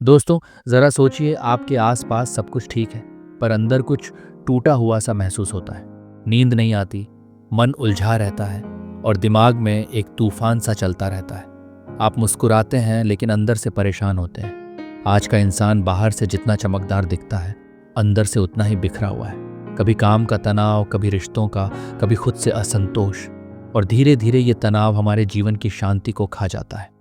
दोस्तों, ज़रा सोचिए आपके आसपास सब कुछ ठीक है, पर अंदर कुछ टूटा हुआ सा महसूस होता है। नींद नहीं आती, मन उलझा रहता है और दिमाग में एक तूफान सा चलता रहता है। आप मुस्कुराते हैं लेकिन अंदर से परेशान होते हैं। आज का इंसान बाहर से जितना चमकदार दिखता है, अंदर से उतना ही बिखरा हुआ है। कभी काम का तनाव, कभी रिश्तों का, कभी खुद से असंतोष, और धीरे धीरे ये तनाव हमारे जीवन की शांति को खा जाता है।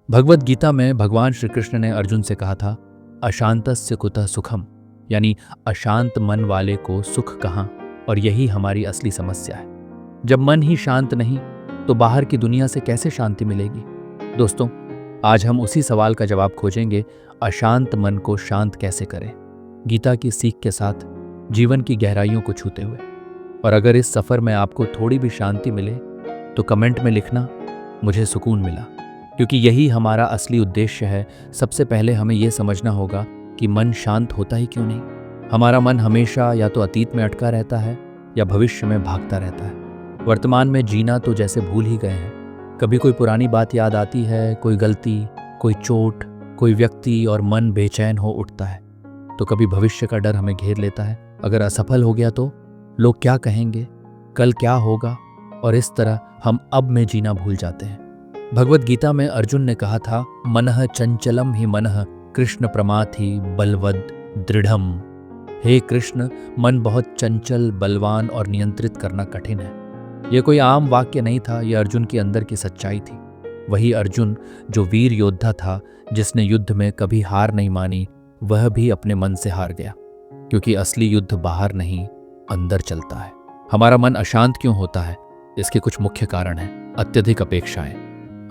भगवत गीता में भगवान श्री कृष्ण ने अर्जुन से कहा था, अशांतस्य कुतः सुखम, यानी अशांत मन वाले को सुख कहाँ। और यही हमारी असली समस्या है। जब मन ही शांत नहीं, तो बाहर की दुनिया से कैसे शांति मिलेगी। दोस्तों, आज हम उसी सवाल का जवाब खोजेंगे, अशांत मन को शांत कैसे करें, गीता की सीख के साथ, जीवन की गहराइयों को छूते हुए। और अगर इस सफर में आपको थोड़ी भी शांति मिले तो कमेंट में लिखना, मुझे सुकून मिला, क्योंकि यही हमारा असली उद्देश्य है। सबसे पहले हमें यह समझना होगा कि मन शांत होता ही क्यों नहीं। हमारा मन हमेशा या तो अतीत में अटका रहता है या भविष्य में भागता रहता है। वर्तमान में जीना तो जैसे भूल ही गए हैं। कभी कोई पुरानी बात याद आती है, कोई गलती, कोई चोट, कोई व्यक्ति, और मन बेचैन हो उठता है। तो कभी भविष्य का डर हमें घेर लेता है। अगर असफल हो गया तो लोग क्या कहेंगे, कल क्या होगा, और इस तरह हम अब में जीना भूल जाते हैं। भगवत गीता में अर्जुन ने कहा था, मनः चंचलम ही मनः कृष्ण प्रमाथि बलवद दृढ़म। हे कृष्ण, मन बहुत चंचल, बलवान और नियंत्रित करना कठिन है। यह कोई आम वाक्य नहीं था, यह अर्जुन के अंदर की सच्चाई थी। वही अर्जुन जो वीर योद्धा था, जिसने युद्ध में कभी हार नहीं मानी, वह भी अपने मन से हार गया। क्योंकि असली युद्ध बाहर नहीं, अंदर चलता है। हमारा मन अशांत क्यों होता है? इसके कुछ मुख्य कारण हैं। अत्यधिक अपेक्षाएं।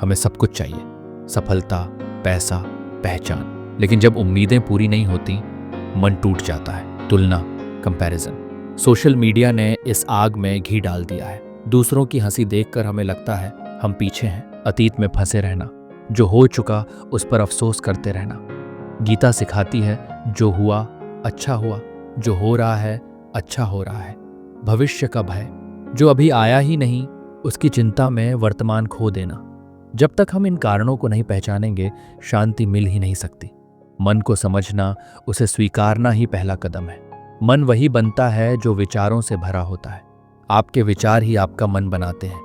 हमें सब कुछ चाहिए, सफलता, पैसा, पहचान, लेकिन जब उम्मीदें पूरी नहीं होती, मन टूट जाता है। तुलना, कंपैरिजन। सोशल मीडिया ने इस आग में घी डाल दिया है। दूसरों की हंसी देखकर हमें लगता है हम पीछे हैं। अतीत में फंसे रहना, जो हो चुका उस पर अफसोस करते रहना। गीता सिखाती है, जो हुआ अच्छा हुआ, जो हो रहा है अच्छा हो रहा है। भविष्य का भय, जो अभी आया ही नहीं, उसकी चिंता में वर्तमान खो देना। जब तक हम इन कारणों को नहीं पहचानेंगे, शांति मिल ही नहीं सकती। मन को समझना, उसे स्वीकारना ही पहला कदम है। मन वही बनता है जो विचारों से भरा होता है। आपके विचार ही आपका मन बनाते हैं।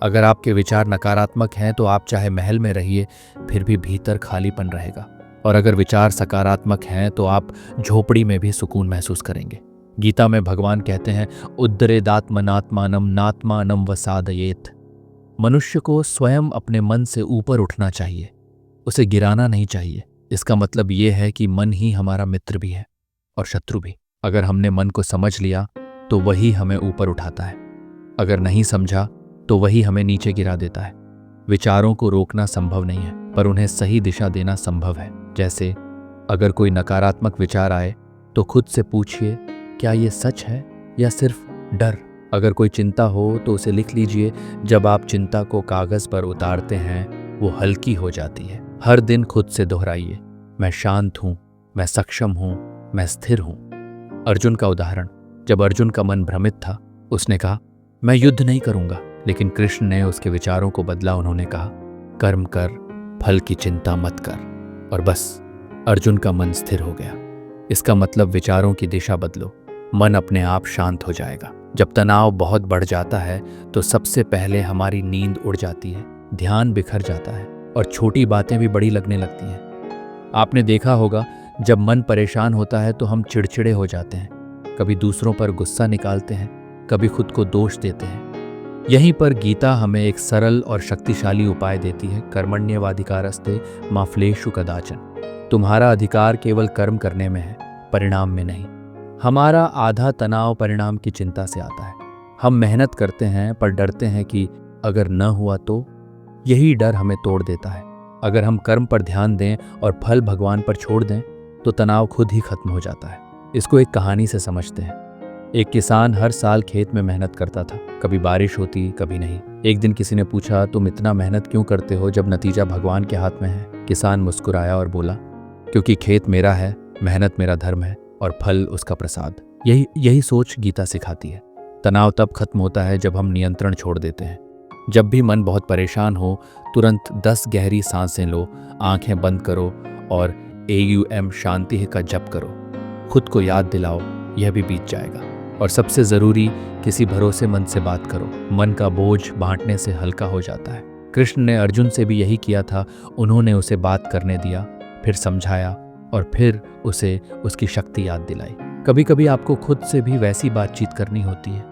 अगर आपके विचार नकारात्मक हैं तो आप चाहे महल में रहिए, फिर भी भीतर खालीपन रहेगा। और अगर विचार सकारात्मक हैं तो आप झोपड़ी में भी सुकून महसूस करेंगे। गीता में भगवान कहते हैं, उद्धरेदात्मनात्मानम नात्मानम वसादयेत। मनुष्य को स्वयं अपने मन से ऊपर उठना चाहिए, उसे गिराना नहीं चाहिए। इसका मतलब ये है कि मन ही हमारा मित्र भी है और शत्रु भी। अगर हमने मन को समझ लिया तो वही हमें ऊपर उठाता है। अगर नहीं समझा तो वही हमें नीचे गिरा देता है। विचारों को रोकना संभव नहीं है, पर उन्हें सही दिशा देना संभव है। जैसे अगर कोई नकारात्मक विचार आए तो खुद से पूछिए, क्या ये सच है या सिर्फ डर। अगर कोई चिंता हो तो उसे लिख लीजिए। जब आप चिंता को कागज पर उतारते हैं, वो हल्की हो जाती है। हर दिन खुद से दोहराइए, मैं शांत हूं, मैं सक्षम हूं, मैं स्थिर हूं। अर्जुन का उदाहरण, जब अर्जुन का मन भ्रमित था, उसने कहा, मैं युद्ध नहीं करूंगा, लेकिन कृष्ण ने उसके विचारों को बदला। उन्होंने कहा, कर्म कर, फल की चिंता मत कर। और बस अर्जुन का मन स्थिर हो गया। इसका मतलब विचारों की दिशा बदलो, मन अपने आप शांत हो जाएगा। जब तनाव बहुत बढ़ जाता है तो सबसे पहले हमारी नींद उड़ जाती है, ध्यान बिखर जाता है और छोटी बातें भी बड़ी लगने लगती हैं। आपने देखा होगा, जब मन परेशान होता है तो हम चिड़चिड़े हो जाते हैं, कभी दूसरों पर गुस्सा निकालते हैं, कभी खुद को दोष देते हैं। यहीं पर गीता हमें एक सरल और शक्तिशाली उपाय देती है, कर्मण्येवाधिकारस्ते मा फलेषु कदाचन। तुम्हारा अधिकार केवल कर्म करने में है, परिणाम में नहीं। हमारा आधा तनाव परिणाम की चिंता से आता है। हम मेहनत करते हैं पर डरते हैं कि अगर न हुआ तो। यही डर हमें तोड़ देता है। अगर हम कर्म पर ध्यान दें और फल भगवान पर छोड़ दें तो तनाव खुद ही खत्म हो जाता है। इसको एक कहानी से समझते हैं। एक किसान हर साल खेत में मेहनत करता था। कभी बारिश होती, कभी नहीं। एक दिन किसी ने पूछा, तुम इतना मेहनत क्यों करते हो जब नतीजा भगवान के हाथ में है? किसान मुस्कुराया और बोला, क्योंकि खेत मेरा है, मेहनत मेरा धर्म है और फल उसका प्रसाद। यही सोच गीता सिखाती है। तनाव तब खत्म होता है जब हम नियंत्रण छोड़ देते हैं। जब भी मन बहुत परेशान हो, तुरंत 10 गहरी सांसें लो, आंखें बंद करो और AUM शांति का जप करो। खुद को याद दिलाओ यह भी बीत जाएगा। और सबसे ज़रूरी, किसी भरोसेमंद से बात करो। मन का बोझ बांटने से हल्का हो जाता है। कृष्ण ने अर्जुन से भी यही किया था। उन्होंने उसे बात करने दिया, फिर समझाया और फिर उसे उसकी शक्ति याद दिलाई। कभी कभी आपको खुद से भी वैसी बातचीत करनी होती है।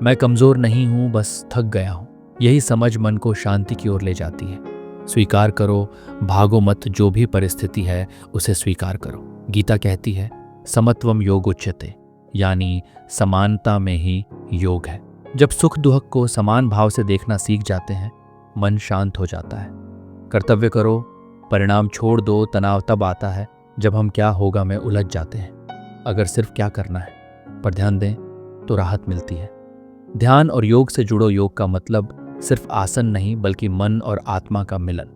मैं कमज़ोर नहीं हूँ, बस थक गया हूँ। यही समझ मन को शांति की ओर ले जाती है। स्वीकार करो, भागो मत। जो भी परिस्थिति है उसे स्वीकार करो। गीता कहती है समत्वम योग उच्यते, यानी समानता में ही योग है। जब सुख दुख को समान भाव से देखना सीख जाते हैं, मन शांत हो जाता है। कर्तव्य करो, परिणाम छोड़ दो। तनाव तब आता है जब हम क्या होगा में उलझ जाते हैं। अगर सिर्फ क्या करना है पर ध्यान दें तो राहत मिलती है। ध्यान और योग से जुड़ो। योग का मतलब सिर्फ आसन नहीं, बल्कि मन और आत्मा का मिलन।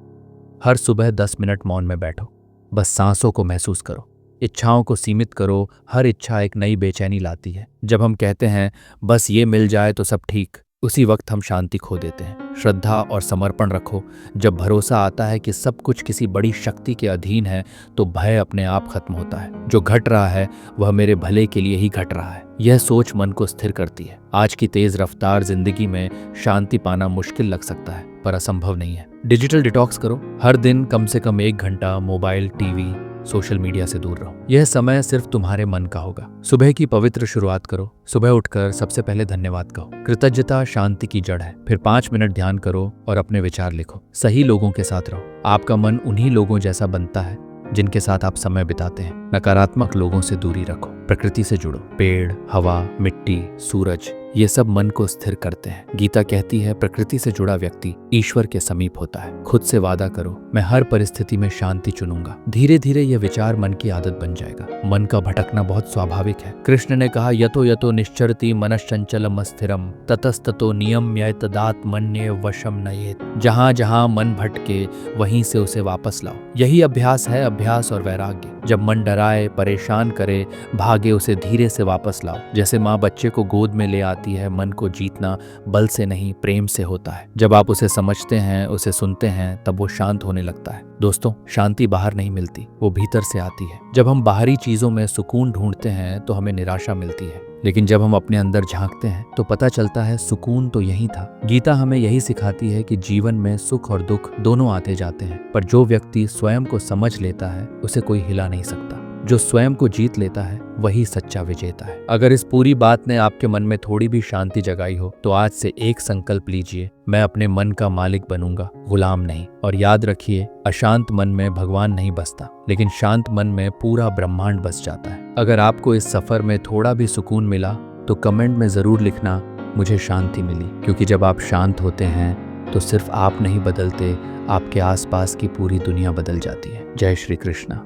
हर सुबह 10 मिनट मौन में बैठो, बस सांसों को महसूस करो। इच्छाओं को सीमित करो। हर इच्छा एक नई बेचैनी लाती है। जब हम कहते हैं बस ये मिल जाए तो सब ठीक, उसी वक्त हम शांति खो देते हैं। श्रद्धा और समर्पण रखो। जब भरोसा आता है कि सब कुछ किसी बड़ी शक्ति के अधीन है, तो भय अपने आप खत्म होता है। जो घट रहा है वह मेरे भले के लिए ही घट रहा है। यह सोच मन को स्थिर करती है। आज की तेज रफ्तार जिंदगी में शांति पाना मुश्किल लग सकता है, पर असंभव नहीं है। डिजिटल डिटॉक्स करो। हर दिन कम से कम 1 घंटा मोबाइल, टीवी, सोशल मीडिया से दूर रहो। यह समय सिर्फ तुम्हारे मन का होगा। सुबह की पवित्र शुरुआत करो। सुबह उठकर सबसे पहले धन्यवाद कहो। कृतज्ञता शांति की जड़ है। फिर 5 मिनट ध्यान करो और अपने विचार लिखो। सही लोगों के साथ रहो। आपका मन उन्हीं लोगों जैसा बनता है जिनके साथ आप समय बिताते हैं। नकारात्मक लोगों से दूरी रखो। प्रकृति से जुड़ो। पेड़, हवा, मिट्टी, सूरज, ये सब मन को स्थिर करते हैं। गीता कहती है प्रकृति से जुड़ा व्यक्ति ईश्वर के समीप होता है। खुद से वादा करो, मैं हर परिस्थिति में शांति चुनूंगा। धीरे धीरे यह विचार मन की आदत बन जाएगा। मन का भटकना बहुत स्वाभाविक है। कृष्ण ने कहा यतो यतो निश्चरति मनश्चंचलम अस्थिरम ततस्ततो नियम्य तदात्मन्ये वशम नयेत। जहाँ जहाँ मन भटके वहीं से उसे वापस लाओ। यही अभ्यास है, अभ्यास और वैराग्य। जब मन डराए, परेशान करे, भागे, उसे धीरे से वापस लाओ। जैसे माँ बच्चे को गोद में ले आती है, मन को जीतना बल से नहीं प्रेम से होता है। जब आप उसे समझते हैं, उसे सुनते हैं, तब वो शांत होने लगता है। दोस्तों, शांति बाहर नहीं मिलती, वो भीतर से आती है। जब हम बाहरी चीजों में सुकून ढूंढते हैं तो हमें निराशा मिलती है, लेकिन जब हम अपने अंदर झांकते हैं तो पता चलता है सुकून तो यही था। गीता हमें यही सिखाती है कि जीवन में सुख और दुख दोनों आते जाते हैं, पर जो व्यक्ति स्वयं को समझ लेता है उसे कोई हिला नहीं सकता। जो स्वयं को जीत लेता है वही सच्चा विजेता है। अगर इस पूरी बात ने आपके मन में थोड़ी भी शांति जगाई हो तो आज से एक संकल्प लीजिए, मैं अपने मन का मालिक बनूंगा, गुलाम नहीं। और याद रखिए, अशांत मन में भगवान नहीं बसता, लेकिन शांत मन में पूरा ब्रह्मांड बस जाता है। अगर आपको इस सफर में थोड़ा भी सुकून मिला तो कमेंट में जरूर लिखना मुझे शांति मिली, क्योंकि जब आप शांत होते हैं तो सिर्फ आप नहीं बदलते, आपके आसपास की पूरी दुनिया बदल जाती है। जय श्री कृष्णा।